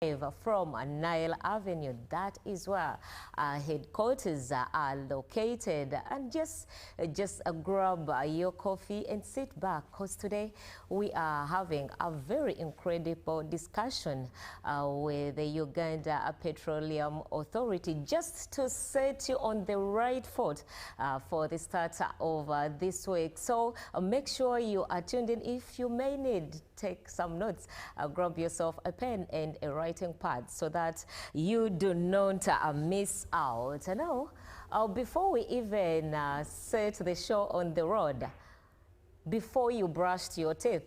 from Nile Avenue. That is where our headquarters are located. And just grab your coffee and sit back, because today we are having a very incredible discussion with the Uganda Petroleum Authority, just to set you on the right foot for the start of this week. So make sure you are tuned in. If you may need, take some notes, grab yourself a pen and a writing pad so that you do not miss out. Now, before we even set the show on the road, before you brushed your teeth,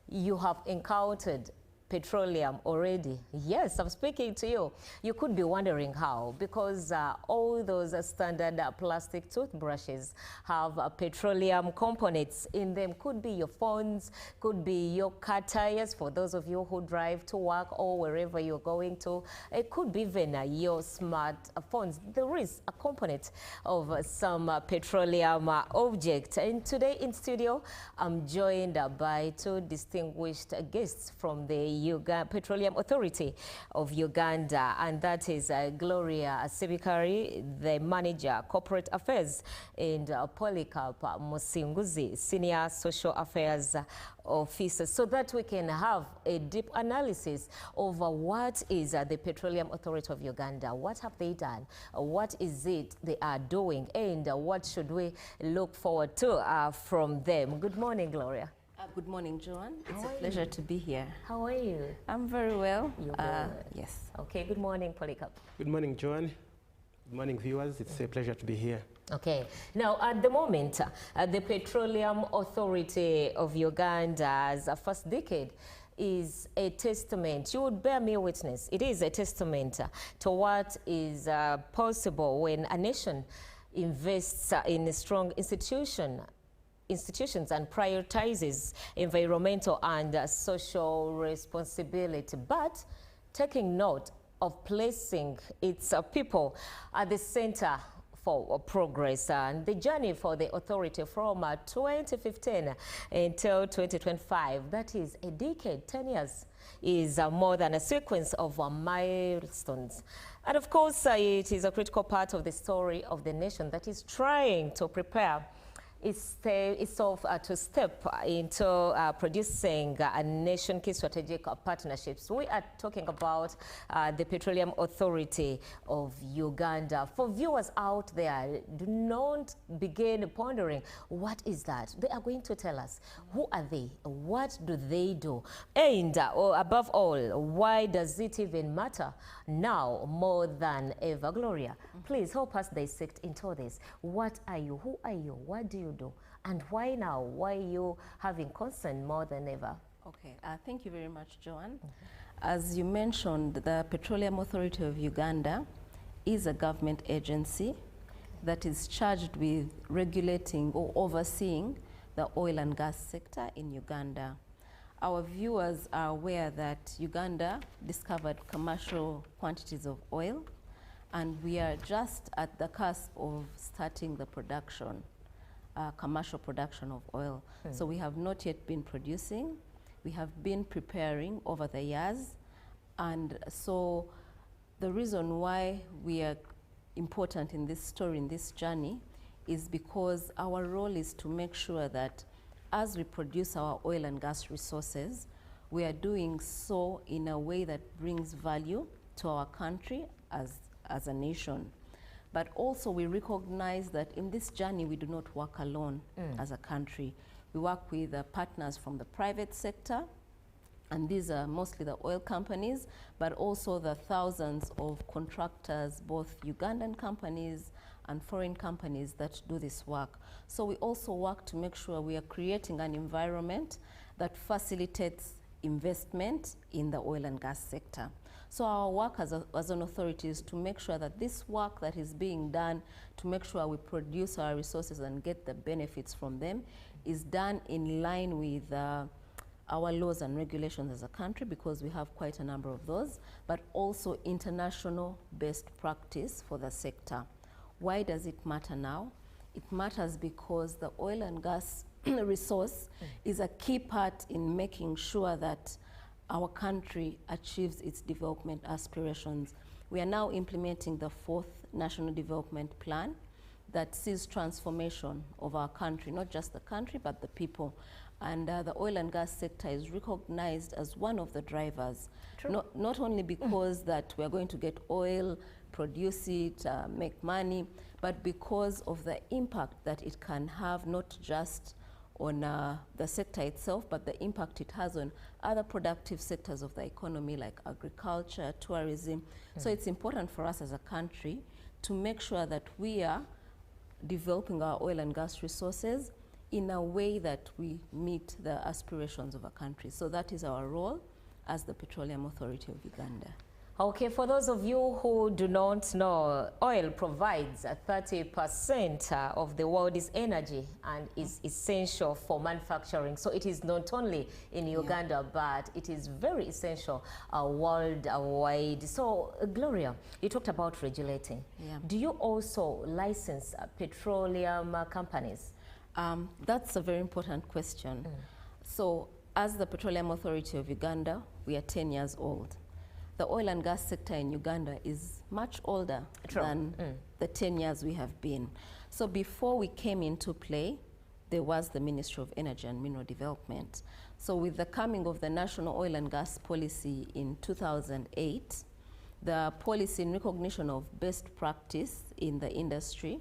you have encountered petroleum already. Yes, I'm speaking to you. You could be wondering how, because all those standard plastic toothbrushes have petroleum components in them. Could be your phones, could be your car tires for those of you who drive to work or wherever you're going to. It could be even your smartphones. There is a component of some petroleum object. And today in studio, I'm joined by two distinguished guests from the Petroleum Authority of Uganda, and that is Gloria Sibikari, the Manager, Corporate Affairs, and Polycarp Musinguzi, Senior Social Affairs Officer, so that we can have a deep analysis of what is the Petroleum Authority of Uganda, what have they done, what is it they are doing, and what should we look forward to from them. Good morning, Gloria. Good morning, Joan. It's a pleasure to be here. How are you? I'm very well. You're very well. Yes. Okay, good morning, Polycarp. Good morning, Joan. Good morning, viewers. It's a pleasure to be here. Okay. Now, at the moment, the Petroleum Authority of Uganda's first decade is a testament. You would bear me witness. It is a testament to what is possible when a nation invests in a strong institutions and prioritizes environmental and social responsibility, but taking note of placing its people at the center for progress. And the journey for the authority from 2015 until 2025, that is a decade, 10 years, is more than a sequence of milestones. And of course, it is a critical part of the story of the nation that is trying to prepare itself to step into producing a nation-key strategic partnerships. We are talking about the Petroleum Authority of Uganda. For viewers out there, do not begin pondering, what is that? They are going to tell us, who are they? What do they do? And above all, why does it even matter now more than ever? Gloria, please help us dissect into this. What are you? Who are you? What do you do? And why now? Why are you having concern more than ever? Okay, thank you very much, Joan. As you mentioned, the Petroleum Authority of Uganda is a government agency that is charged with regulating or overseeing the oil and gas sector in Uganda. Our viewers are aware that Uganda discovered commercial quantities of oil, and we are just at the cusp of starting the production, commercial production of oil. So we have not yet been producing. We have been preparing over the years. And so the reason why we are important in this story, in this journey, is because our role is to make sure that as we produce our oil and gas resources, we are doing so in a way that brings value to our country as a nation. But also we recognize that in this journey we do not work alone as a country. We work with partners from the private sector, and these are mostly the oil companies, but also the thousands of contractors, both Ugandan companies and foreign companies that do this work. So we also work to make sure we are creating an environment that facilitates investment in the oil and gas sector. So our work as an authority is to make sure that this work that is being done to make sure we produce our resources and get the benefits from them is done in line with our laws and regulations as a country, because we have quite a number of those, but also international best practice for the sector. Why does it matter now? It matters because the oil and gas resource is a key part in making sure that our country achieves its development aspirations. We are now implementing the 4th National Development Plan that sees transformation of our country, not just the country, but the people. And the oil and gas sector is recognized as one of the drivers, not only because that we're going to get oil, produce it, make money, but because of the impact that it can have, not just on the sector itself, but the impact it has on other productive sectors of the economy like agriculture, tourism. So it's important for us as a country to make sure that we are developing our oil and gas resources in a way that we meet the aspirations of a country. So that is our role as the Petroleum Authority of Uganda. Okay, for those of you who do not know, oil provides 30% of the world's energy and is essential for manufacturing. So it is not only in Uganda, but it is very essential worldwide. So, Gloria, you talked about regulating. Do you also license petroleum companies? That's a very important question. So, as the Petroleum Authority of Uganda, we are 10 years old. The oil and gas sector in Uganda is much older than the 10 years we have been. So before we came into play, there was the Ministry of Energy and Mineral Development. So with the coming of the National Oil and Gas Policy in 2008, the policy in recognition of best practice in the industry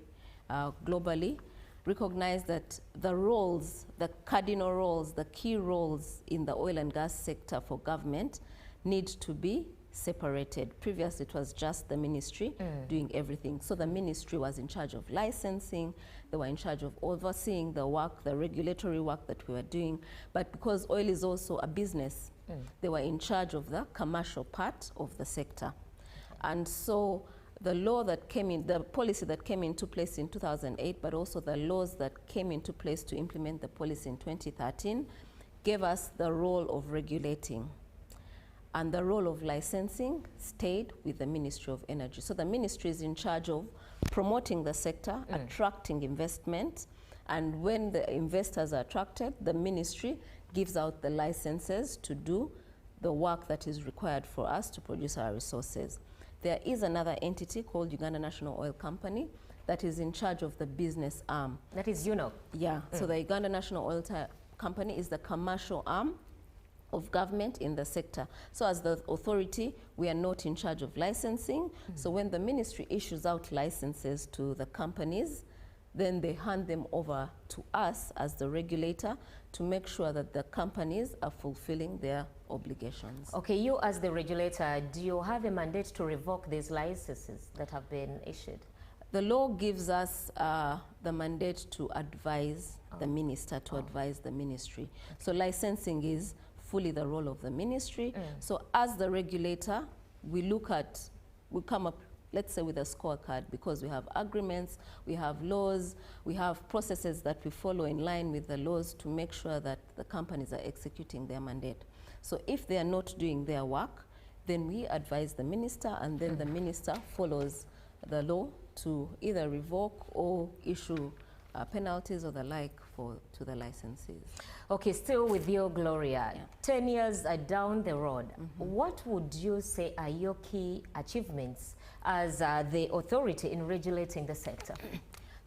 globally recognized that the roles, the cardinal roles, the key roles in the oil and gas sector for government need to be separated. Previously, it was just the ministry doing everything. So the ministry was in charge of licensing, they were in charge of overseeing the work, the regulatory work that we were doing. But because oil is also a business, they were in charge of the commercial part of the sector. And so the law that came in, the policy that came into place in 2008, but also the laws that came into place to implement the policy in 2013, gave us the role of regulating. And the role of licensing stayed with the Ministry of Energy. So the ministry is in charge of promoting the sector, attracting investment, and when the investors are attracted, the ministry gives out the licenses to do the work that is required for us to produce our resources. There is another entity called Uganda National Oil Company that is in charge of the business arm. That is UNOC. Yeah, so the Uganda National Oil Company is the commercial arm of government in the sector. So as the authority, we are not in charge of licensing. So when the ministry issues out licenses to the companies, then they hand them over to us as the regulator to make sure that the companies are fulfilling their obligations. Okay, you as the regulator, do you have a mandate to revoke these licenses that have been issued? The law gives us the mandate to advise the minister, to advise the ministry. So licensing is fully the role of the ministry. So as the regulator, we come up, let's say, with a scorecard, because we have agreements, we have laws, we have processes that we follow in line with the laws to make sure that the companies are executing their mandate. So if they are not doing their work, then we advise the minister, and then the minister follows the law to either revoke or issue penalties or the like to the licensees. Okay, still with you, Gloria. 10 years down the road, what would you say are your key achievements as the authority in regulating the sector?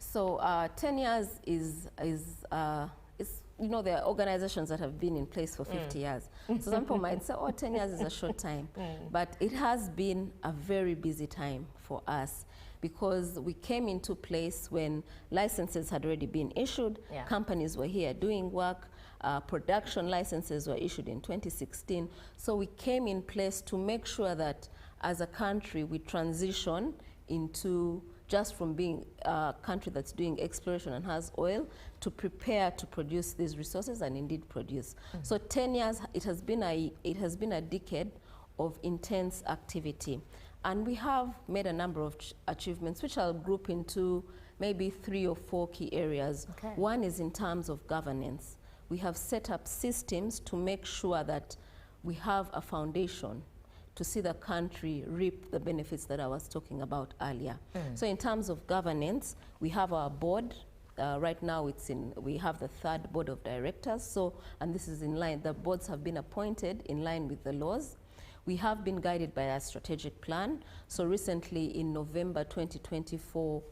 So 10 years is you know, there are organizations that have been in place for 50 years. So some people might say, oh, 10 years is a short time. But it has been a very busy time for us, because we came into place when licenses had already been issued, companies were here doing work, production licenses were issued in 2016. So we came in place to make sure that as a country we transition into just from being a country that's doing exploration and has oil to prepare to produce these resources and indeed produce. So 10 years, it has been a decade of intense activity. And we have made a number of achievements, which I'll group into maybe 3 or 4 key areas. One is in terms of governance. We have set up systems to make sure that we have a foundation to see the country reap the benefits that I was talking about earlier. So in terms of governance, we have our board Right now, we have the third board of directors. So, and this is in line. The boards have been appointed in line with the laws. We have been guided by a strategic plan. So recently, in November 2025,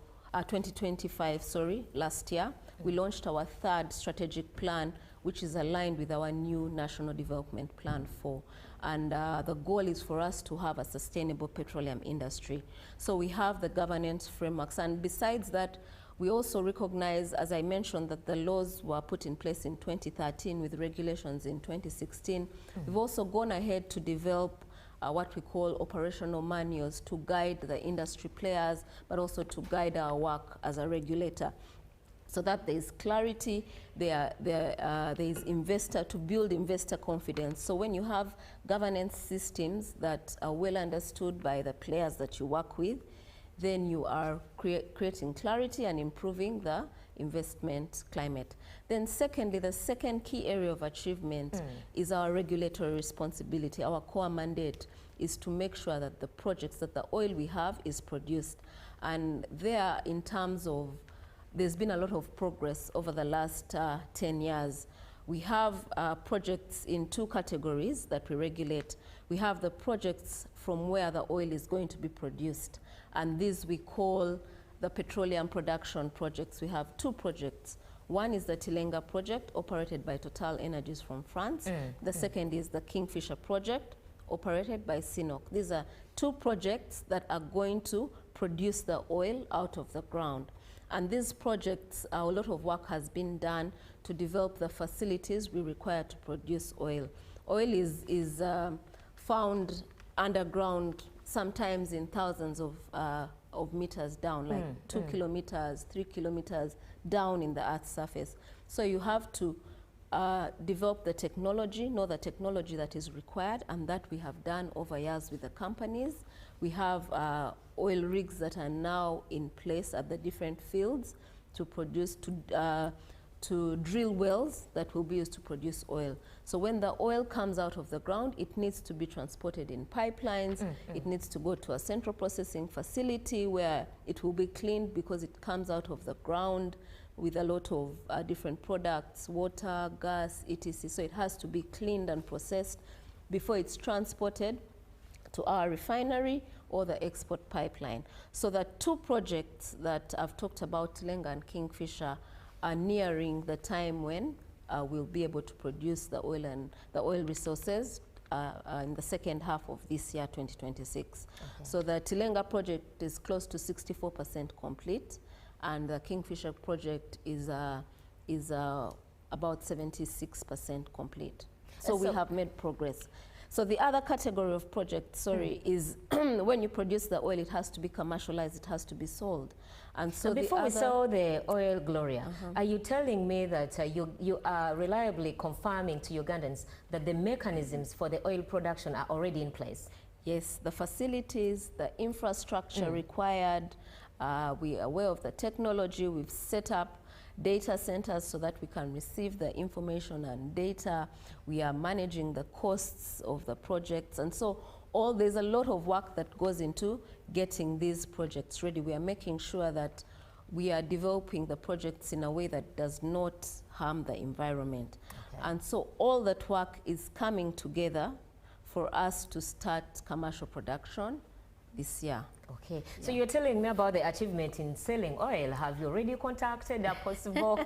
last year, we launched our third strategic plan, which is aligned with our new National Development Plan 4. And the goal is for us to have a sustainable petroleum industry. So we have the governance frameworks. And besides that, we also recognize, as I mentioned, that the laws were put in place in 2013 with regulations in 2016. We've also gone ahead to develop what we call operational manuals to guide the industry players, but also to guide our work as a regulator, so that there is clarity, there is to build investor confidence. So when you have governance systems that are well understood by the players that you work with, then you are creating clarity and improving the investment climate. Then secondly, the second key area of achievement is our regulatory responsibility. Our core mandate is to make sure that the projects, that the oil we have is produced. And there, in terms of, there's been a lot of progress over the last 10 years. We have projects in two categories that we regulate. We have the projects from where the oil is going to be produced, and these we call the petroleum production projects. We have two projects. One is the Tilenga project, operated by Total Energies from France. The second is the Kingfisher project, operated by CNOOC. These are two projects that are going to produce the oil out of the ground. And these projects, a lot of work has been done to develop the facilities we require to produce oil. Oil is found underground, sometimes in thousands of meters down, like 2 kilometers, 3 kilometers down in the Earth's surface. So you have to develop the technology, know the technology that is required, and that we have done over years with the companies. We have oil rigs that are now in place at the different fields to produce, to drill wells that will be used to produce oil. So when the oil comes out of the ground, it needs to be transported in pipelines. It needs to go to a central processing facility where it will be cleaned, because it comes out of the ground with a lot of different products, water, gas, etc. So it has to be cleaned and processed before it's transported to our refinery or the export pipeline. So the two projects that I've talked about, Tilenga and Kingfisher, are nearing the time when we'll be able to produce the oil and the oil resources in the second half of this year, 2026. Okay. So the Tilenga project is close to 64% complete, and the Kingfisher project is about 76% complete. So we have made progress. So the other category of projects, is when you produce the oil, it has to be commercialized, it has to be sold. And so before we saw the oil, Gloria, are you telling me that you are reliably confirming to Ugandans that the mechanisms for the oil production are already in place? Yes, the facilities, the infrastructure required, we are aware of the technology. We've set up data centers so that we can receive the information and data. We are managing the costs of the projects. And so there's a lot of work that goes into getting these projects ready. We are making sure that we are developing the projects in a way that does not harm the environment. Okay. And so all that work is coming together for us to start commercial production this year. Okay, so you're telling me about the achievement in selling oil. Have you already contacted the possible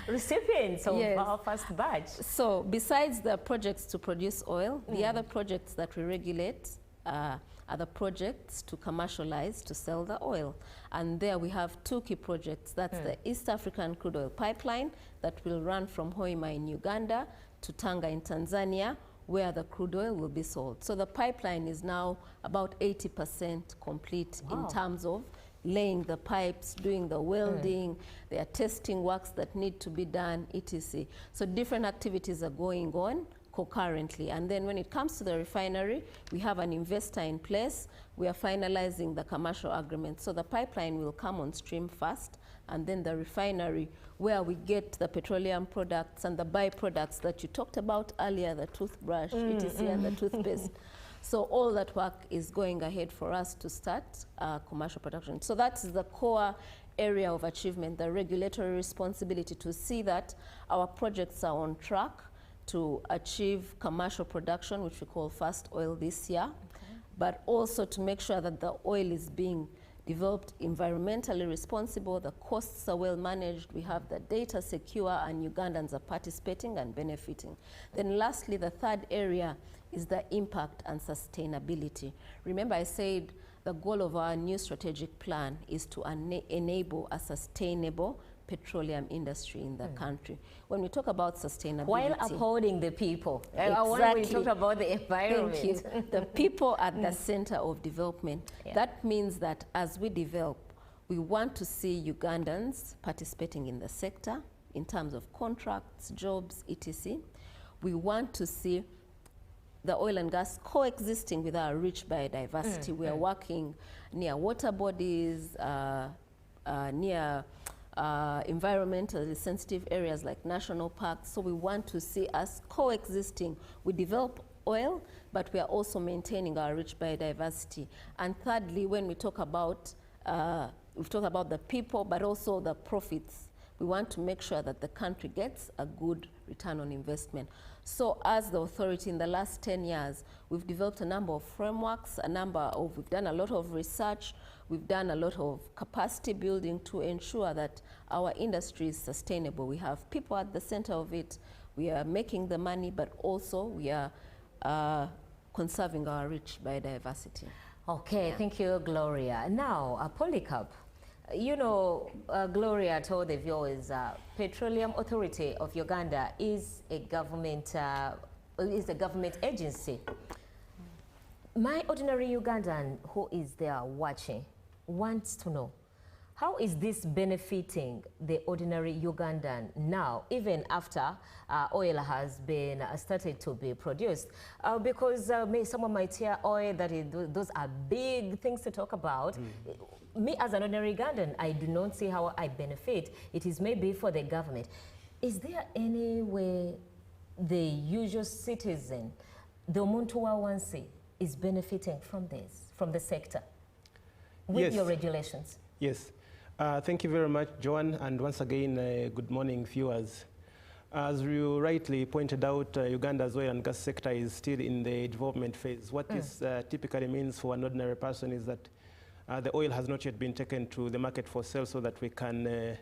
recipients of our first batch? So besides the projects to produce oil, the other projects that we regulate are the projects to commercialize, to sell the oil. And there we have two key projects. That's the East African crude oil pipeline that will run from Hoima in Uganda to Tanga in Tanzania, where the crude oil will be sold. So the pipeline is now about 80% complete in terms of laying the pipes, doing the welding, there are testing works that need to be done, etc. So different activities are going on concurrently. And then when it comes to the refinery, we have an investor in place. We are finalizing the commercial agreement. So the pipeline will come on stream first, and then the refinery, where we get the petroleum products and the byproducts that you talked about earlier, the toothbrush, etc., and the toothpaste. So all that work is going ahead for us to start commercial production. So that's the core area of achievement, the regulatory responsibility to see that our projects are on track to achieve commercial production, which we call first oil this year, but also to make sure that the oil is being developed environmentally responsible, the costs are well managed, we have the data secure, and Ugandans are participating and benefiting. Then lastly, the third area is the impact and sustainability. Remember I said the goal of our new strategic plan is to enable a sustainable petroleum industry in the country. When we talk about sustainability, while upholding the people, exactly. when we talk about the environment. Thank you. The people at the center of development. Yeah. That means that as we develop, we want to see Ugandans participating in the sector in terms of contracts, jobs, etc. We want to see the oil and gas coexisting with our rich biodiversity. We are working near water bodies, near environmentally sensitive areas like national parks. So we want to see us coexisting. We develop oil, but we are also maintaining our rich biodiversity. And thirdly, when we talk about, we've talked about the people, but also the profits. We want to make sure that the country gets a good return on investment. So as the authority in the last 10 years, we've developed a number of frameworks, we've done a lot of research, we've done a lot of capacity building to ensure that our industry is sustainable. We have people at the center of it, we are making the money, but also we are conserving our rich biodiversity. Okay, yeah. Thank you, Gloria. Now, Polycarp, you know, Gloria told the viewers, Petroleum Authority of Uganda is a government agency. My ordinary Ugandan who is there watching wants to know, how is this benefiting the ordinary Ugandan now, even after oil has been started to be produced? Because someone might hear oil, those are big things to talk about. Me as an ordinary Ugandan, I do not see how I benefit. It is maybe for the government. Is there any way the usual citizen, the Omuntu Wansi, is benefiting from this, from the sector, with your regulations? Yes. Thank you very much, Joanne, and once again, good morning, viewers. As you rightly pointed out, Uganda's oil and gas sector is still in the development phase. What this typically means for an ordinary person is that the oil has not yet been taken to the market for sale so that we can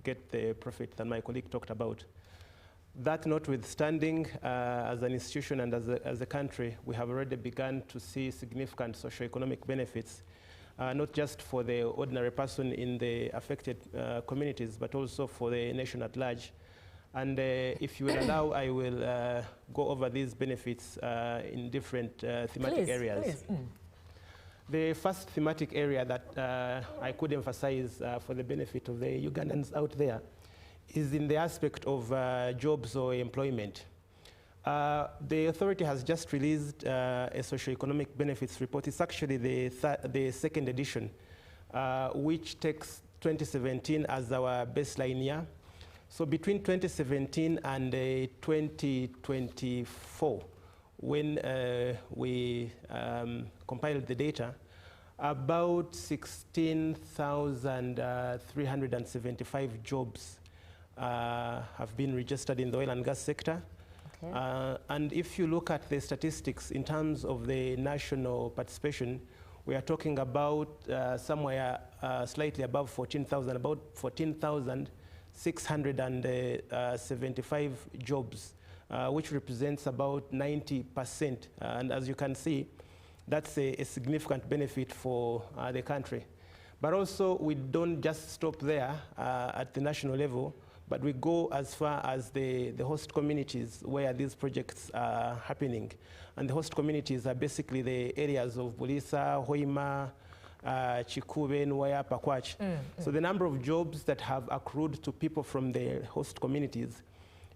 get the profit that my colleague talked about. That notwithstanding, as an institution and as a country, we have already begun to see significant socio-economic benefits, not just for the ordinary person in the affected communities, but also for the nation at large. And if you will allow, I will go over these benefits in different thematic areas. Please. The first thematic area that I could emphasize for the benefit of the Ugandans out there is in the aspect of jobs or employment. The authority has just released a socio-economic benefits report. It's actually the second edition, which takes 2017 as our baseline year. So between 2017 and 2024, when we compiled the data, about 16,375 jobs have been registered in the oil and gas sector. Okay. And if you look at the statistics in terms of the national participation, we are talking about somewhere slightly above 14,000, about 14,675 jobs, which represents about 90%. And as you can see, that's a significant benefit for the country. But also, we don't just stop there at the national level, but we go as far as the host communities where these projects are happening. And the host communities are basically the areas of Bulisa, Hoima, Chikube, Nwaya, Pakwach. So the number of jobs that have accrued to people from the host communities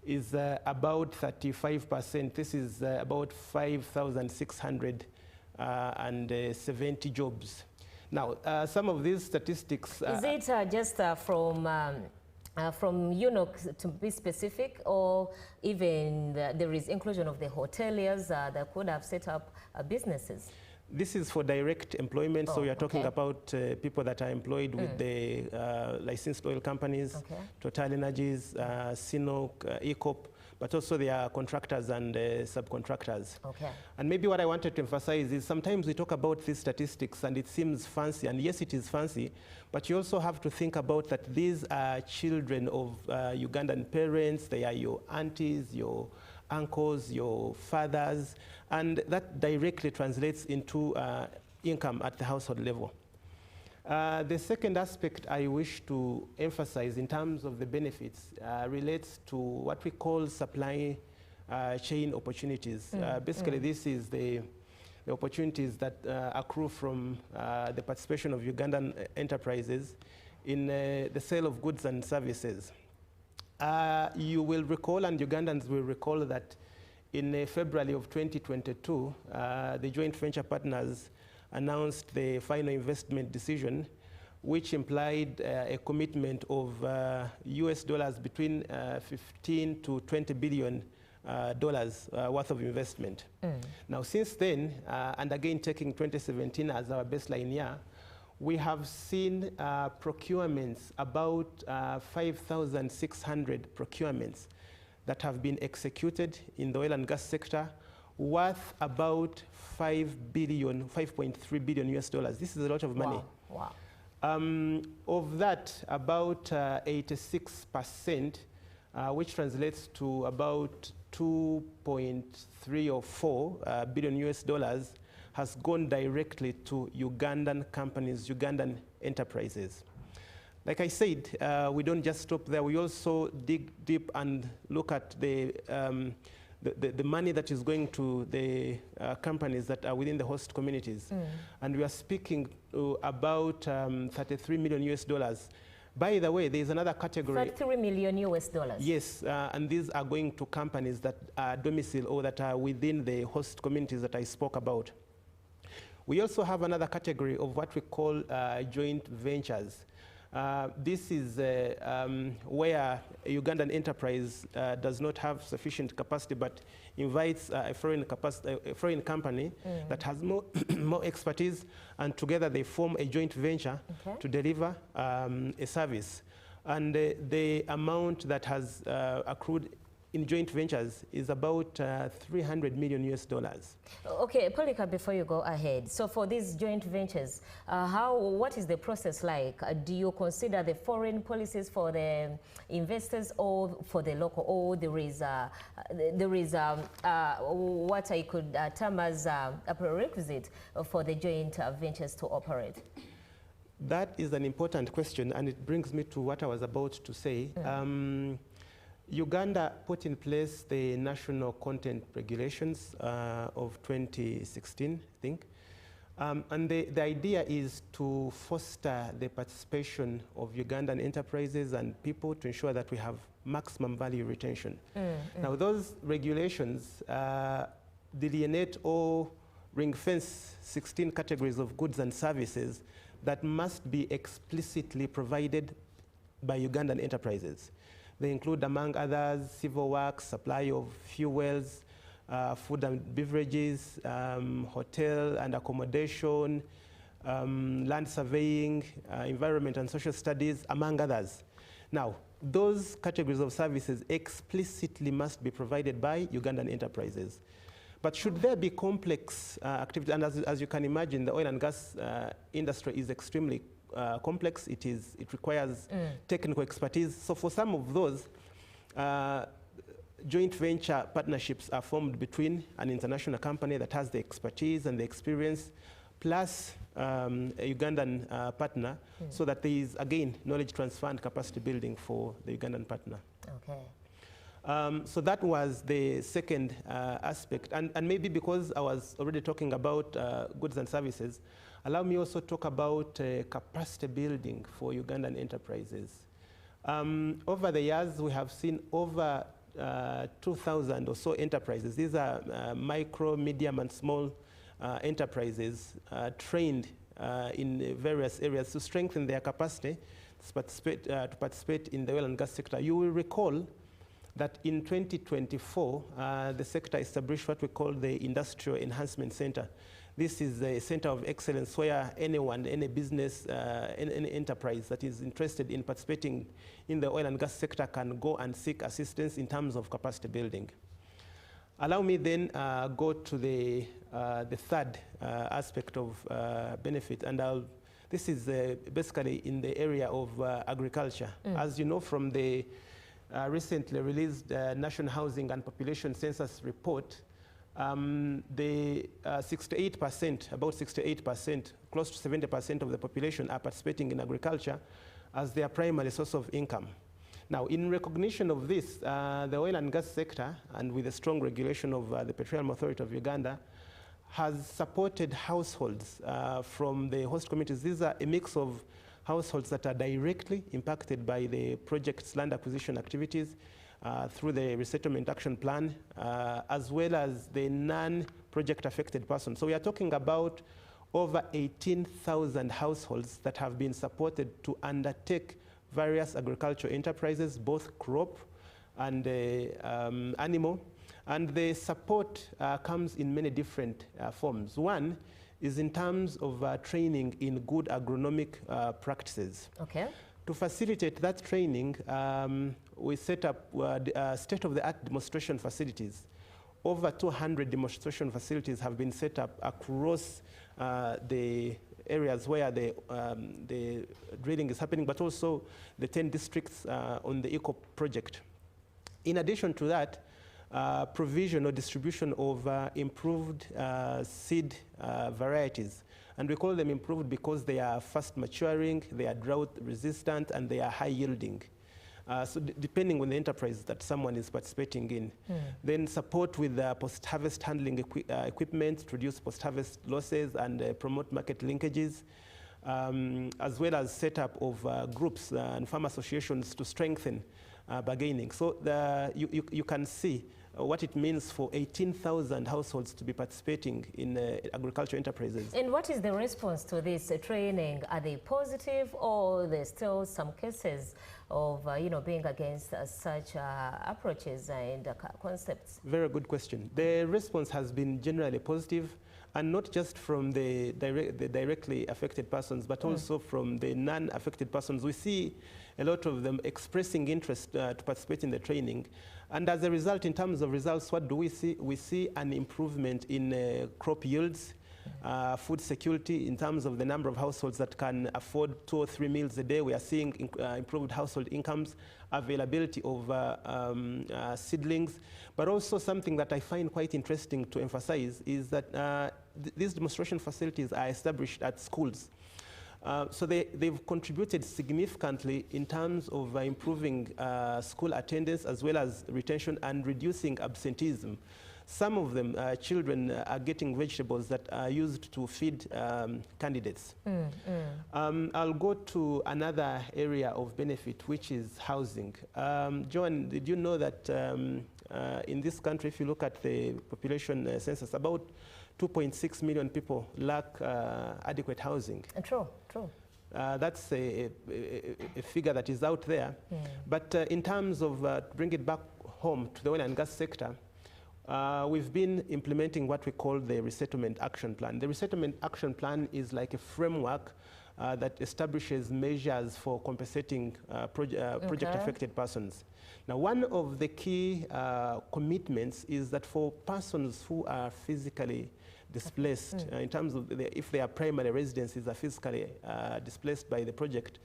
is about 35%. This is about 5,670 jobs. Now, some of these statistics... is it just from UNOC to be specific, or even there is inclusion of the hoteliers that could have set up businesses? This is for direct employment, so we are talking about people that are employed with the licensed oil companies, Total Energies, Sinok, ECOP, but also they are contractors and subcontractors. And maybe what I wanted to emphasize is sometimes we talk about these statistics and it seems fancy, and yes, it is fancy, but you also have to think about that these are children of Ugandan parents. They are your aunties, your uncles, your fathers, and that directly translates into income at the household level. The second aspect I wish to emphasize in terms of the benefits relates to what we call supply chain opportunities. Basically, this is the opportunities that accrue from the participation of Ugandan enterprises in the sale of goods and services. You will recall, and Ugandans will recall, that in February of 2022, the joint venture partners announced the final investment decision, which implied a commitment of US dollars between 15 to 20 billion dollars worth of investment. Now, since then, and again taking 2017 as our baseline year, we have seen procurements, about 5,600 procurements that have been executed in the oil and gas sector, worth about 5.3 billion US dollars. This is a lot of money. Wow. Of that, about 86%, which translates to about 2.3 or 4 billion US dollars, has gone directly to Ugandan companies, Ugandan enterprises. Like I said, we don't just stop there. We also dig deep and look at the money that is going to the companies that are within the host communities. And we are speaking about 33 million US dollars. By the way, there is another category. 33 million US dollars? Yes, and these are going to companies that are domicile or that are within the host communities that I spoke about. We also have another category of what we call joint ventures. This is where a Ugandan enterprise does not have sufficient capacity, but invites a foreign company that has more, more expertise, and together they form a joint venture to deliver a service. And the amount that has accrued in joint ventures is about 300 million US dollars. Okay, Polycarp, before you go ahead, so for these joint ventures, what is the process like? Do you consider the foreign policies for the investors or for the local, or there is what I could term as a prerequisite for the joint ventures to operate? That is an important question, and it brings me to what I was about to say. Uganda put in place the national content regulations of 2016, I think. And the idea is to foster the participation of Ugandan enterprises and people to ensure that we have maximum value retention. Now, those regulations delineate or ring-fence 16 categories of goods and services that must be explicitly provided by Ugandan enterprises. They include, among others, civil works, supply of fuels, food and beverages, hotel and accommodation, land surveying, environment and social studies, among others. Now, those categories of services explicitly must be provided by Ugandan enterprises. But should there be complex activity, and as you can imagine, the oil and gas industry is extremely complex. It requires technical expertise. So for some of those, joint venture partnerships are formed between an international company that has the expertise and the experience, plus a Ugandan partner, so that there is, again, knowledge transfer and capacity building for the Ugandan partner. Okay. So that was the second aspect. And maybe because I was already talking about goods and services, allow me also to talk about capacity building for Ugandan enterprises. Over the years, we have seen over 2,000 or so enterprises. These are micro, medium, and small enterprises trained in various areas to strengthen their capacity to participate in the oil and gas sector. You will recall that in 2024, the sector established what we call the Industrial Enhancement Center. This is a center of excellence where anyone, any business, any enterprise that is interested in participating in the oil and gas sector can go and seek assistance in terms of capacity building. Allow me then go to the third aspect of benefit, and this is basically in the area of agriculture. As you know from the recently released National Housing and Population Census report, the 68%, about 68%, close to 70% of the population are participating in agriculture as their primary source of income. Now, in recognition of this, the oil and gas sector, and with the strong regulation of the Petroleum Authority of Uganda, has supported households from the host communities. These are a mix of households that are directly impacted by the project's land acquisition activities through the Resettlement Action Plan, as well as the non-project affected persons. So we are talking about over 18,000 households that have been supported to undertake various agricultural enterprises, both crop and animal. And the support comes in many different forms. One is in terms of training in good agronomic practices. Okay. To facilitate that training, we set up state-of-the-art demonstration facilities. Over 200 demonstration facilities have been set up across the areas where the drilling is happening, but also the 10 districts on the ECO project. In addition to that, provision or distribution of improved seed varieties. And we call them improved because they are fast maturing, they are drought resistant, and they are high yielding. So depending on the enterprise that someone is participating in. Then support with post-harvest handling equipment to reduce post-harvest losses and promote market linkages, as well as setup of groups and farm associations to strengthen bargaining. So you can see what it means for 18,000 households to be participating in agricultural enterprises. And what is the response to this training? Are they positive, or there's still some cases of being against such approaches and concepts? Very good question. The response has been generally positive, and not just from the directly affected persons, but also from the non-affected persons. We see a lot of them expressing interest to participate in the training. And as a result, in terms of results, what do we see? We see an improvement in crop yields, food security. In terms of the number of households that can afford 2 or 3 meals a day, we are seeing improved household incomes, availability of seedlings. But also something that I find quite interesting to emphasize is that these demonstration facilities are established at schools. So they've contributed significantly in terms of improving school attendance, as well as retention and reducing absenteeism. Some of them, children, are getting vegetables that are used to feed candidates. I'll go to another area of benefit, which is housing. Joan, did you know that in this country, if you look at the population census, about 2.6 million people lack adequate housing? True, true. That's a figure that is out there. But in terms of bring it back home to the oil and gas sector, we've been implementing what we call the Resettlement Action Plan. The Resettlement Action Plan is like a framework that establishes measures for compensating project-affected persons. Now, one of the key commitments is that for persons who are physically displaced, in terms of if their primary residences are physically displaced by the project,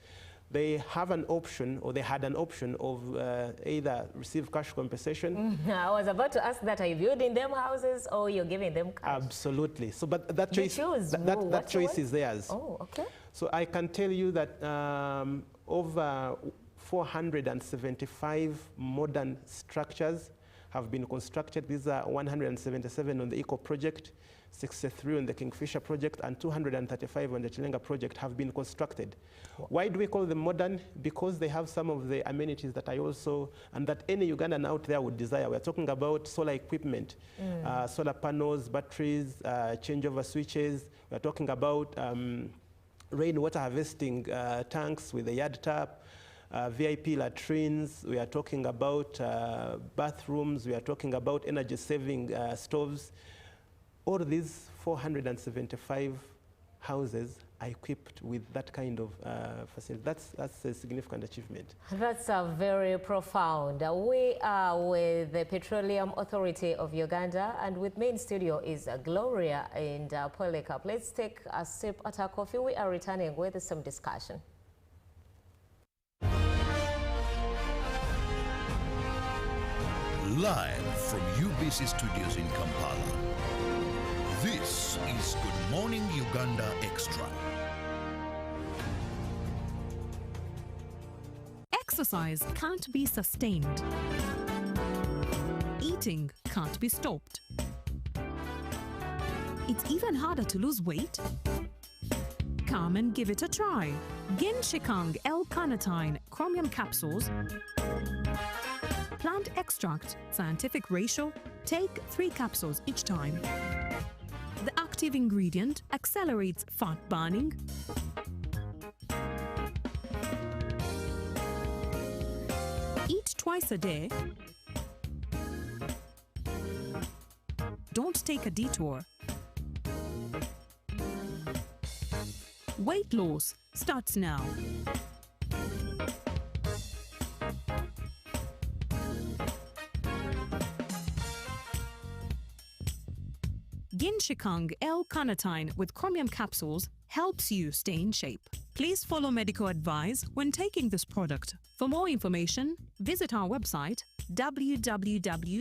they have an option, or they had an option of either receive cash compensation. I was about to ask that. Are you building them houses, or you're giving them cash? Absolutely. So, but that choice, that choice is theirs. Oh, okay. So I can tell you that over 475 modern structures have been constructed. These are 177 on the ECO project, 63 on the Kingfisher project, and 235 on the Chilenga project have been constructed. Why do we call them modern? Because they have some of the amenities that I also, and that any Ugandan out there would desire. We're talking about solar equipment, solar panels, batteries, changeover switches. We're talking about rainwater harvesting tanks with a yard tap, VIP latrines. We are talking about bathrooms. We are talking about energy-saving stoves. all these 475 houses are equipped with that kind of facility. That's a significant achievement. That's very profound. We are with the Petroleum Authority of Uganda, and with me in studio is Gloria and Polycarp. Let's take a sip at our coffee. We are returning with some discussion. Live from UBC Studios in Kampala, this is Good Morning Uganda Extra. Exercise can't be sustained. Eating can't be stopped. It's even harder to lose weight. Come and give it a try. Ginshikang L-carnitine chromium capsules, plant extract, scientific ratio, take 3 capsules each time. The active ingredient accelerates fat burning, eat twice a day, don't take a detour. Weight loss starts now. Ginshikang L-carnitine with chromium capsules helps you stay in shape. Please follow medical advice when taking this product. For more information, visit our website www.hgo.com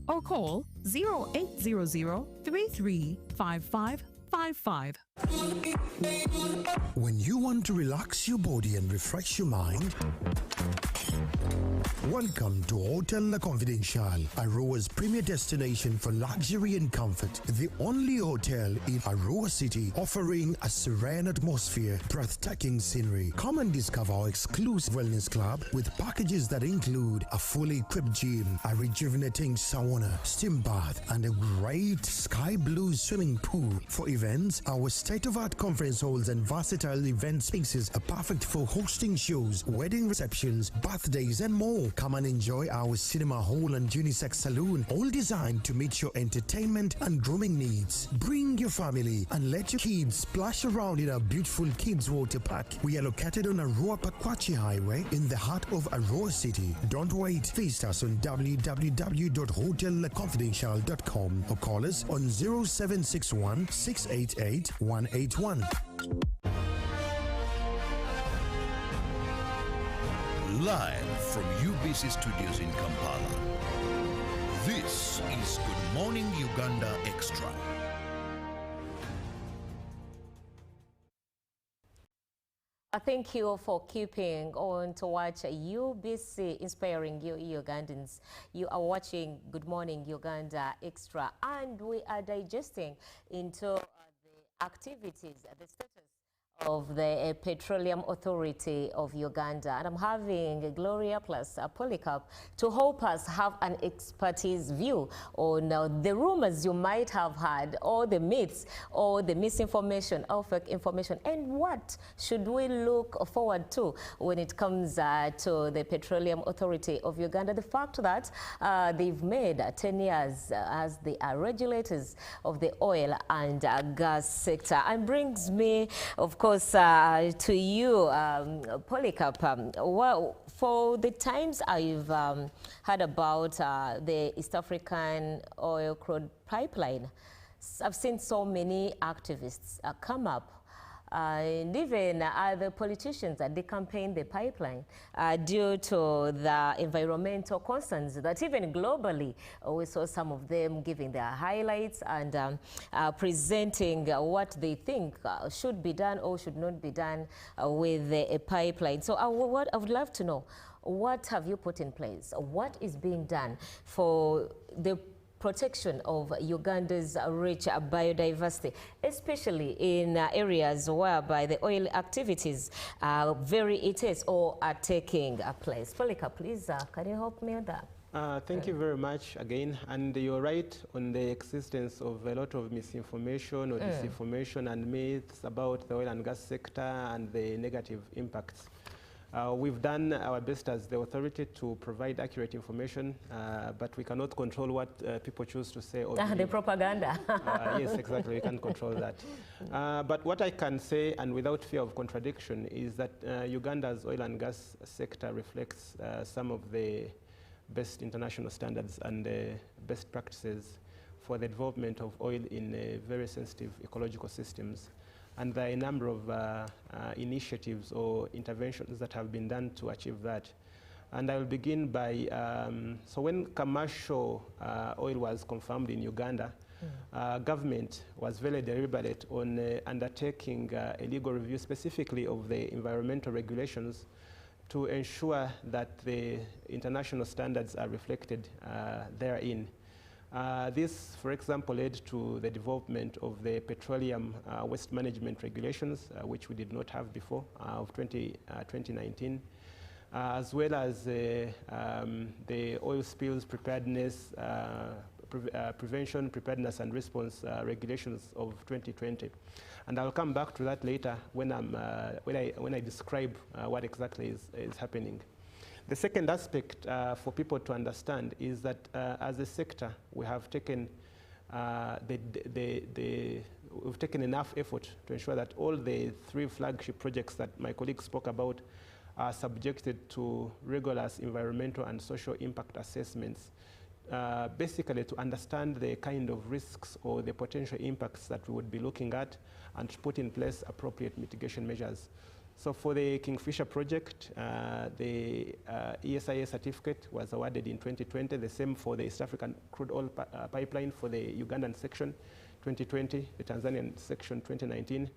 or call 0800 335555. When you want to relax your body and refresh your mind, welcome to Hotel La Confidential, Aroa's premier destination for luxury and comfort. The only hotel in Aroa City offering a serene atmosphere, breathtaking scenery. Come and discover our exclusive wellness club with packages that include a fully equipped gym, a rejuvenating sauna, steam bath, and a great sky blue swimming pool. For events, our state-of-art conference halls and versatile event spaces are perfect for hosting shows, wedding receptions, birthdays, and more. Come and enjoy our cinema hall and unisex saloon, all designed to meet your entertainment and grooming needs. Bring your family and let your kids splash around in our beautiful Kids Water Park. We are located on Aroa Pakwachi Highway in the heart of Aroa City. Don't wait. Visit us on www.hotelconfidential.com or call us on 0761 688 181. Live from UBC Studios in Kampala, this is Good Morning Uganda Extra. Thank you for keeping on to watch UBC Inspiring You Ugandans. You are watching Good Morning Uganda Extra, and we are digesting into the activities, the status of the Petroleum Authority of Uganda. And I'm having Gloria plus Polycarp to help us have an expertise view on the rumors you might have had, or the myths, or the misinformation, or fake information, and what should we look forward to when it comes to the Petroleum Authority of Uganda. The fact that they've made 10 years as the regulators of the oil and gas sector, and brings me, of course, to you, Polycarp. Well, for the times I've heard about the East African oil crude pipeline, I've seen so many activists come up, and even other politicians that they campaign the pipeline due to the environmental concerns that even globally we saw some of them giving their highlights and presenting what they think should be done or should not be done with the pipeline. So what I would love to know, what have you put in place? What is being done for the protection of Uganda's rich biodiversity, especially in areas whereby the oil activities are very intense or are taking place? Polycarp, please, can you help me with that? Thank you very much again. And you're right on the existence of a lot of misinformation or disinformation and myths about the oil and gas sector and the negative impacts. We've done our best as the authority to provide accurate information, but we cannot control what people choose to say. Or the propaganda. Yes, exactly, we can't control that. But what I can say, and without fear of contradiction, is that Uganda's oil and gas sector reflects some of the best international standards and best practices for the development of oil in very sensitive ecological systems. And there are a number of initiatives or interventions that have been done to achieve that. And I will begin by, so when commercial oil was confirmed in Uganda, government was very deliberate on undertaking a legal review specifically of the environmental regulations to ensure that the international standards are reflected therein. This, for example, led to the development of the petroleum waste management regulations, which we did not have before, of 2019, as well as the oil spills preparedness, prevention, preparedness and response regulations of 2020. And I'll come back to that later when I describe what exactly is happening. The second aspect for people to understand is that as a sector, we have taken we've taken enough effort to ensure that all the 3 flagship projects that my colleague spoke about are subjected to rigorous environmental and social impact assessments, basically to understand the kind of risks or the potential impacts that we would be looking at and to put in place appropriate mitigation measures. So for the Kingfisher project, the ESIA certificate was awarded in 2020, the same for the East African crude oil pipeline for the Ugandan section 2020, the Tanzanian section 2019,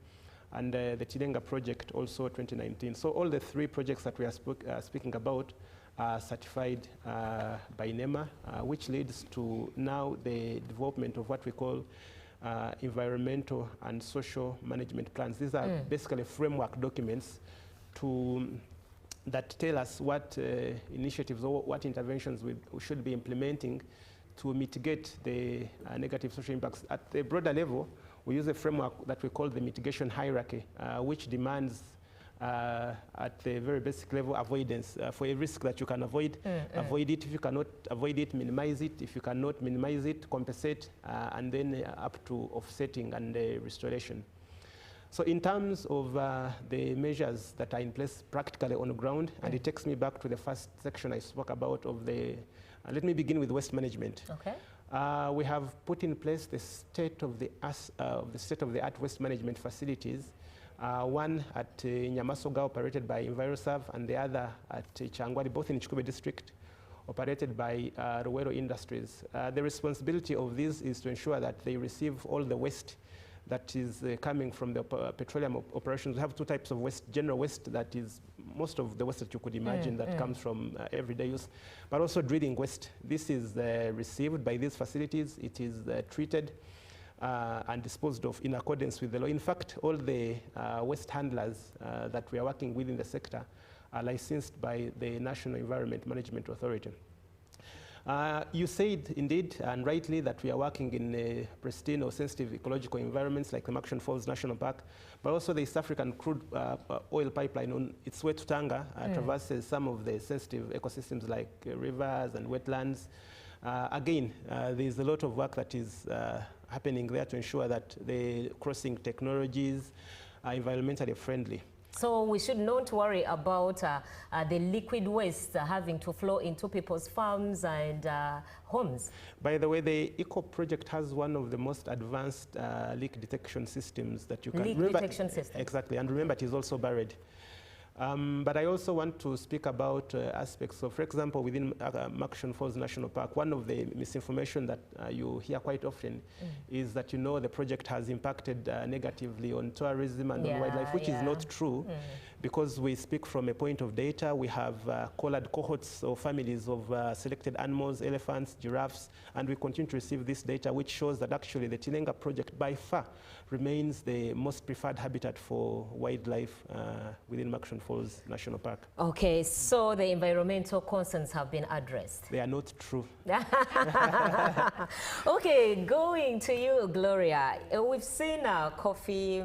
and the Chilenga project also 2019. So all the 3 projects that we are speaking about are certified by NEMA, which leads to now the development of what we call environmental and social management plans. These are basically framework documents that tell us what initiatives or what interventions we should be implementing to mitigate the negative social impacts. At the broader level, we use a framework that we call the mitigation hierarchy, which demands at the very basic level avoidance. For a risk that you can avoid, avoid it. If you cannot avoid it, minimize it. If you cannot minimize it, compensate, and then up to offsetting and restoration. So in terms of the measures that are in place practically on the ground, and it takes me back to the first section I spoke about of the, let me begin with waste management. Okay. We have put in place the state-of-the-art waste management facilities. One at Nyamasoga, operated by EnviroServe, and the other at Changwari, both in Chikube district, operated by Ruwero Industries. The responsibility of this is to ensure that they receive all the waste that is coming from the petroleum operations. We have 2 types of waste: general waste, that is most of the waste that you could imagine that comes from everyday use, but also drilling waste. This is received by these facilities. It is treated and disposed of in accordance with the law. In fact, all the waste handlers that we are working with in the sector are licensed by the National Environment Management Authority. You said, indeed, and rightly, that we are working in pristine or sensitive ecological environments like the Murchison Falls National Park, but also the East African crude oil pipeline on its way to Tanga traverses some of the sensitive ecosystems like rivers and wetlands. Again, there's a lot of work that is happening there to ensure that the crossing technologies are environmentally friendly. So we should not worry about the liquid waste having to flow into people's farms and homes. By the way, the ECO project has one of the most advanced leak detection systems that you can leak detection system. Exactly, and remember, it is also buried. But I also want to speak about aspects. So, for example, within Murchison Falls National Park, one of the misinformation that you hear quite often is that, you know, the project has impacted negatively on tourism and on wildlife, which is not true, because we speak from a point of data. We have collared cohorts or families of selected animals, elephants, giraffes, and we continue to receive this data, which shows that actually the Chilenga project by far remains the most preferred habitat for wildlife within Murchison Falls National Park. Okay, so the environmental concerns have been addressed. They are not true. Okay, going to you, Gloria. We've seen coffee,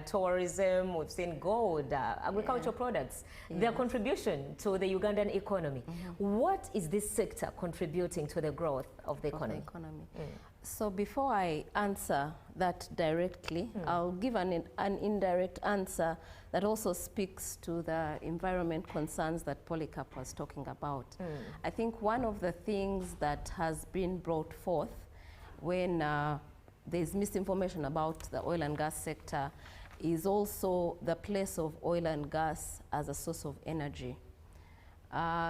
tourism, we've seen gold, agricultural products, their contribution to the Ugandan economy. What is this sector contributing to the growth of the economy? So before I answer that directly, I'll give an indirect answer that also speaks to the environment concerns that Polycarp was talking about. I think one of the things that has been brought forth when there's misinformation about the oil and gas sector is also the place of oil and gas as a source of energy.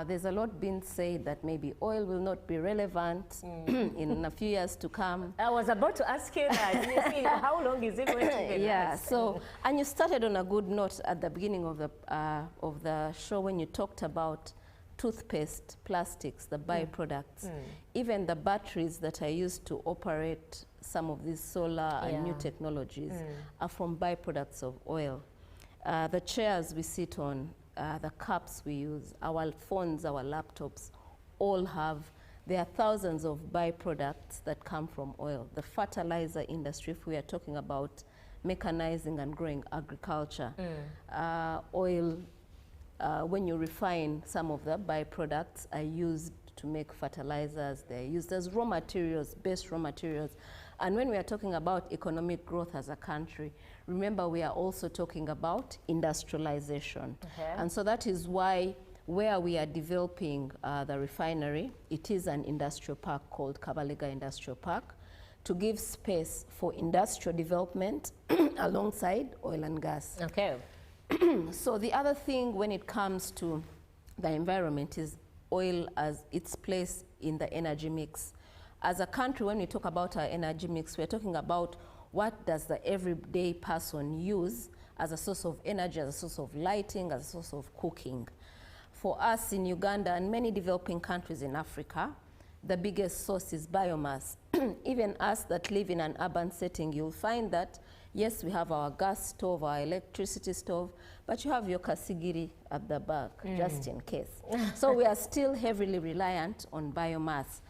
There's a lot being said that maybe oil will not be relevant in a few years to come. I was about to ask you that. How long is it going to be? Yeah, so, and you started on a good note at the beginning of the show when you talked about toothpaste, plastics, the byproducts, even the batteries that are used to operate some of these solar and new technologies are from byproducts of oil. The chairs we sit on, the cups we use, our phones, our laptops, all have, there are thousands of byproducts that come from oil. The fertilizer industry, if we are talking about mechanizing and growing agriculture, oil, when you refine some of the byproducts, are used to make fertilizers. They're used as raw materials, base raw materials. And when we are talking about economic growth as a country, remember we are also talking about industrialization. And so that is why where we are developing the refinery, it is an industrial park called Kabalega Industrial Park to give space for industrial development alongside oil and gas. Okay. So the other thing when it comes to the environment is oil as its place in the energy mix. As a country, when we talk about our energy mix, we're talking about what does the everyday person use as a source of energy, as a source of lighting, as a source of cooking. For us in Uganda and many developing countries in Africa, the biggest source is biomass. Even us that live in an urban setting, you'll find that, yes, we have our gas stove, our electricity stove, but you have your kasigiri at the back, just in case. So we are still heavily reliant on biomass.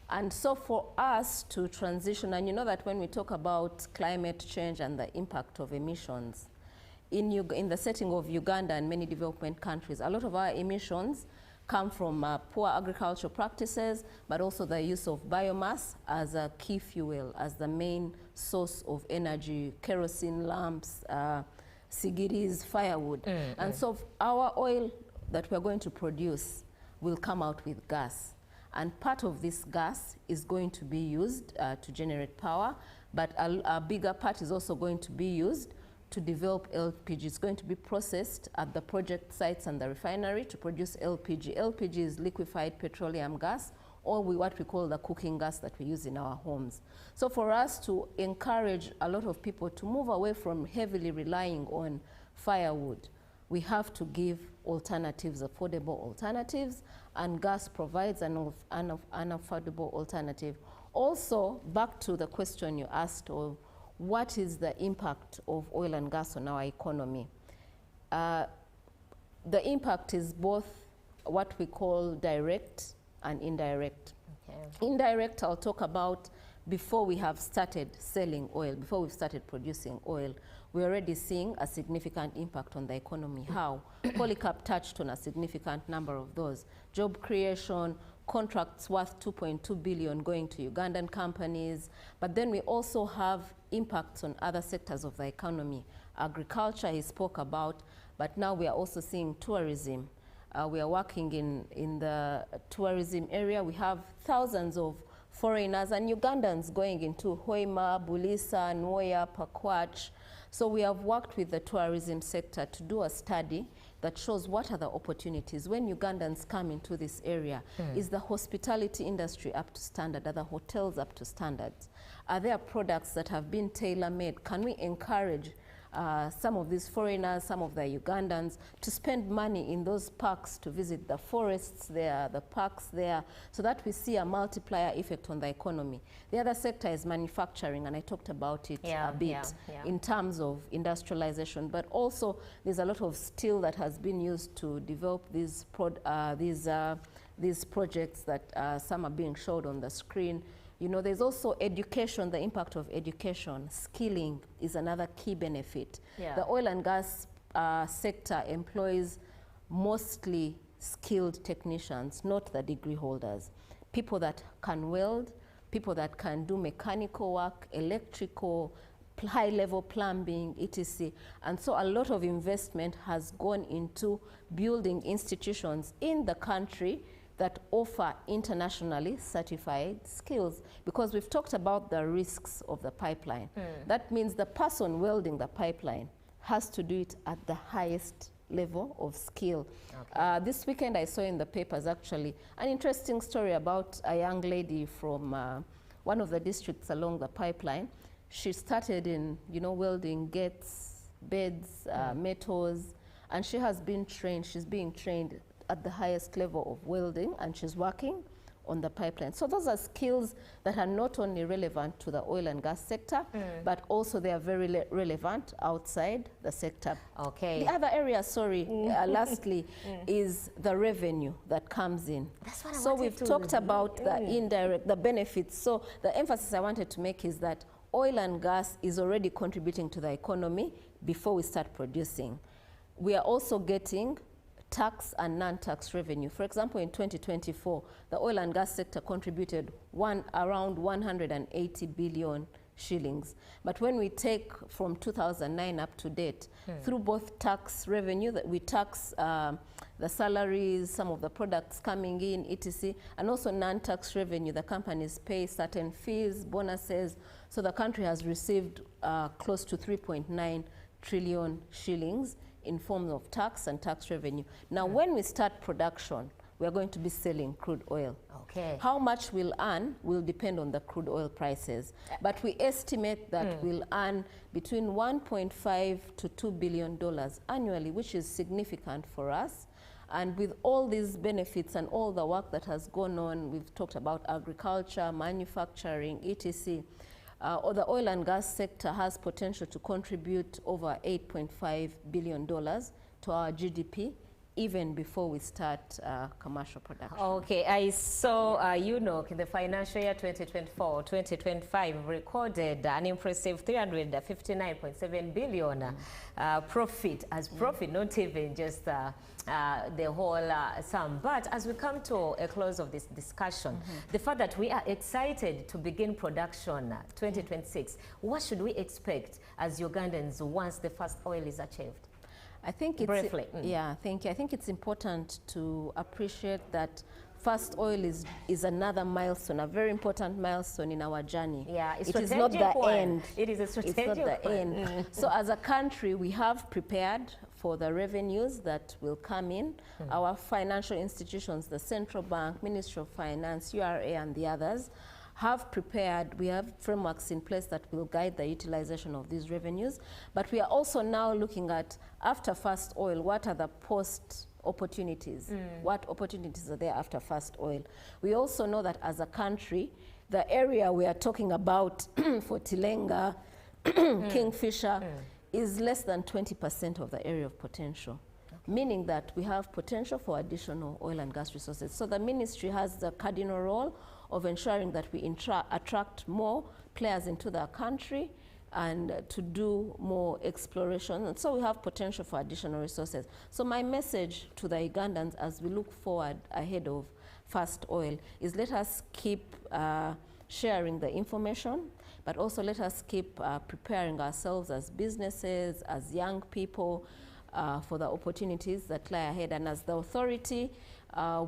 And so for us to transition, and you know that when we talk about climate change and the impact of emissions, in the setting of Uganda and many development countries, a lot of our emissions come from poor agricultural practices, but also the use of biomass as a key fuel, as the main source of energy, kerosene lamps, sigiris, firewood. And so our oil that we're going to produce will come out with gas. And part of this gas is going to be used to generate power, but a bigger part is also going to be used to develop LPG. It's going to be processed at the project sites and the refinery to produce LPG. LPG is liquefied petroleum gas, or what we call the cooking gas that we use in our homes. So for us to encourage a lot of people to move away from heavily relying on firewood, we have to give alternatives, affordable alternatives, and gas provides an affordable alternative. Also, back to the question you asked of what is the impact of oil and gas on our economy? The impact is both what we call direct and indirect. Indirect, I'll talk about before we have started selling oil, before we've started producing oil. We're already seeing a significant impact on the economy. How? Polycarp touched on a significant number of those. Job creation, contracts worth 2.2 billion going to Ugandan companies, but then we also have impacts on other sectors of the economy. Agriculture he spoke about, but now we are also seeing tourism. We are working in the tourism area. We have thousands of foreigners and Ugandans going into Hoima, Bulisa, Nwoya, Pakwach. So we have worked with the tourism sector to do a study that shows what are the opportunities when Ugandans come into this area. Is the hospitality industry up to standard? Are the hotels up to standards? Are there products that have been tailor-made? Can we encourage some of these foreigners, some of the Ugandans, to spend money in those parks, to visit the forests there, the parks there, so that we see a multiplier effect on the economy. The other sector is manufacturing, and I talked about it a bit in terms of industrialization, but also there's a lot of steel that has been used to develop these projects that some are being showed on the screen. You know, there's also education, the impact of education. Skilling is another key benefit. The oil and gas sector employs mostly skilled technicians, not the degree holders. People that can weld, people that can do mechanical work, electrical, high-level plumbing, etc. And so a lot of investment has gone into building institutions in the country that offer internationally certified skills, because we've talked about the risks of the pipeline. That means the person welding the pipeline has to do it at the highest level of skill. This weekend I saw in the papers actually an interesting story about a young lady from one of the districts along the pipeline. She started in, you know, welding gates, beds, metals, and she has been trained, she's being trained at the highest level of welding, and she's working on the pipeline. So those are skills that are not only relevant to the oil and gas sector, but also they are very relevant outside the sector. Okay. The other area, lastly, is the revenue that comes in. That's what I so we've talked about the benefits. So the emphasis I wanted to make is that oil and gas is already contributing to the economy before we start producing. We are also getting tax and non-tax revenue. For example, in 2024, the oil and gas sector contributed around 180 billion shillings. But when we take from 2009 up to date, through both tax revenue, that we tax the salaries, some of the products coming in, etc., and also non-tax revenue, the companies pay certain fees, bonuses. So the country has received close to 3.9 trillion shillings in form of tax and tax revenue. Now, when we start production, we are going to be selling crude oil. Okay. How much we'll earn will depend on the crude oil prices. But we estimate that we'll earn between $1.5 to $2 billion annually, which is significant for us. And with all these benefits and all the work that has gone on, we've talked about agriculture, manufacturing, etc. The oil and gas sector has potential to contribute over $8.5 billion to our GDP, even before we start commercial production. Okay, I saw UNOC in the financial year 2024-2025 recorded an impressive 359.7 billion profit, not even just the whole sum. But as we come to a close of this discussion, the fact that we are excited to begin production 2026, what should we expect as Ugandans once the first oil is achieved? I think it's briefly. Yeah, thank you. I think it's important to appreciate that first oil is another milestone, a very important milestone in our journey. Yeah, it is not the end. It is a strategic It's not the end. So as a country, we have prepared for the revenues that will come in. Our financial institutions, the Central Bank, Ministry of Finance, URA, and the others have prepared. We have frameworks in place that will guide the utilization of these revenues. But we are also now looking at, after first oil, what are the post opportunities? What opportunities are there after first oil? We also know that as a country, the area we are talking about for Tilenga, Kingfisher, is less than 20% of the area of potential. Meaning that we have potential for additional oil and gas resources. So the ministry has the cardinal role of ensuring that we attract more players into the country and to do more exploration. And so we have potential for additional resources. So my message to the Ugandans as we look forward ahead of first oil is let us keep sharing the information, but also let us keep preparing ourselves as businesses, as young people, for the opportunities that lie ahead. And as the authority,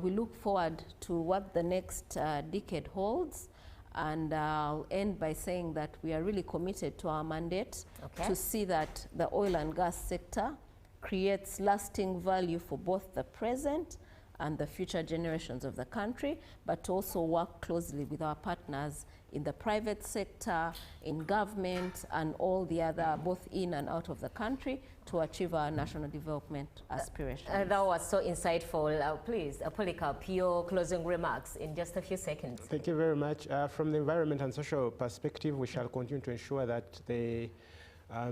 we look forward to what the next decade holds. And I'll end by saying that we are really committed to our mandate to see that the oil and gas sector creates lasting value for both the present and the future generations of the country, but also work closely with our partners in the private sector, in government, and all the other, both in and out of the country, to achieve our national development aspirations. That was so insightful. Please, Polycarp, your closing remarks in just a few seconds. Thank you very much. From the environment and social perspective, we shall continue to ensure that the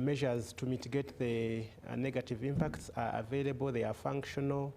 measures to mitigate the negative impacts are available, they are functional.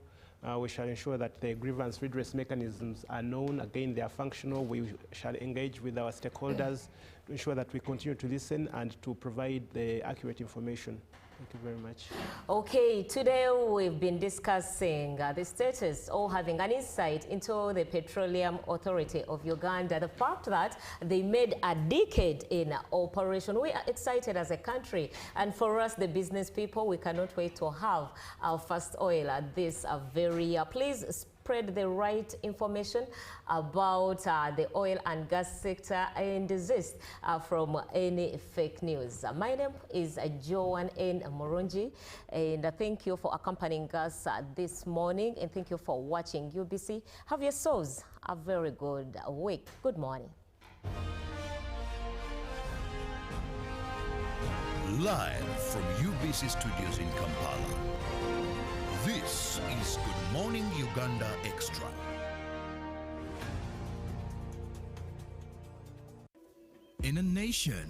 We shall ensure that the grievance redress mechanisms are known. Again, they are functional. We shall engage with our stakeholders to ensure that we continue to listen and to provide the accurate information. Thank you very much. Okay, today we've been discussing the status or having an insight into the Petroleum Authority of Uganda, the fact that they made a decade in operation. We are excited as a country, and for us, the business people, we cannot wait to have our first oil at this very year. Please spread the right information about the oil and gas sector and desist from any fake news. My name is Joan N. Murungi, and thank you for accompanying us this morning, and thank you for watching UBC. Have yourselves a very good week. Good morning. Live from UBC Studios in Kampala. This is Good Morning Uganda Extra. In a nation